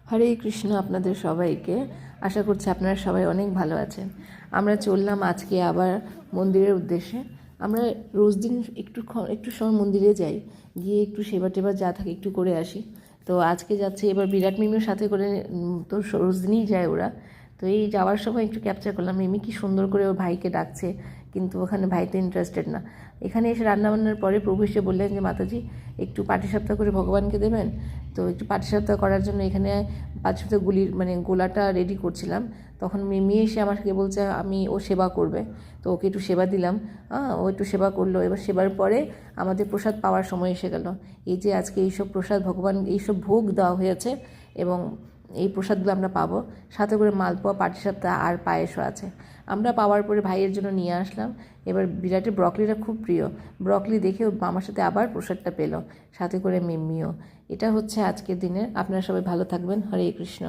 হরে কৃষ্ণ আপনাদের সবাইকে। আশা করছি আপনারা সবাই অনেক ভালো আছেন। আমরা চললাম আজকে আবার মন্দিরের উদ্দেশ্যে। আমরা রোজ দিন একটু সময় মন্দিরে যাই, গিয়ে একটু সেবা টেবা যা থাকে একটু করে আসি। তো আজকে যাচ্ছি, এবার বিরাট মিমির সাথে করে। তো রোজ দিনই যায় ওরা। তো এই যাওয়ার সময় একটু ক্যাপচার করলাম মিমি কি সুন্দর করে ওর ভাইকে ডাকছে, কিন্তু ওখানে ভাই তো ইন্টারেস্টেড না। এখানে এসে রান্নাবান্নার পরে প্রভু এসে বললেন যে মাতাজি একটু পাটিসাপটা করে ভগবানকে দেবেন। তো একটু পাটিসাপটা করার জন্য এখানে পাটিসাপটা গোলাটা রেডি করছিলাম। তখন মিমি এসে আমাকে বলছে ও সেবা করবে, তো ওকে একটু সেবা দিলাম। ও একটু সেবা করলো। এবার সেবার পরে আমাদের প্রসাদ পাওয়ার সময় এসে গেল। এই যে আজকে এইসব প্রসাদ ভগবান, এইসব ভোগ দেওয়া হয়েছে এবং এই প্রসাদগুলো আমরা পাবো। সাথে করে মালপোয়া, পাটিসাপটা আর পায়েসও আছে। আমরা পাওয়ার পরে ভাইয়ের জন্য নিয়ে আসলাম। এবার বিরাটের ব্রকলিটা খুব প্রিয়, ব্রকলি দেখে আমার সাথে আবার প্রসাদটা পেল, সাথে করে মিম্মিও। এটা হচ্ছে আজকের দিনের। আপনারা সবাই ভালো থাকবেন। হরে কৃষ্ণ।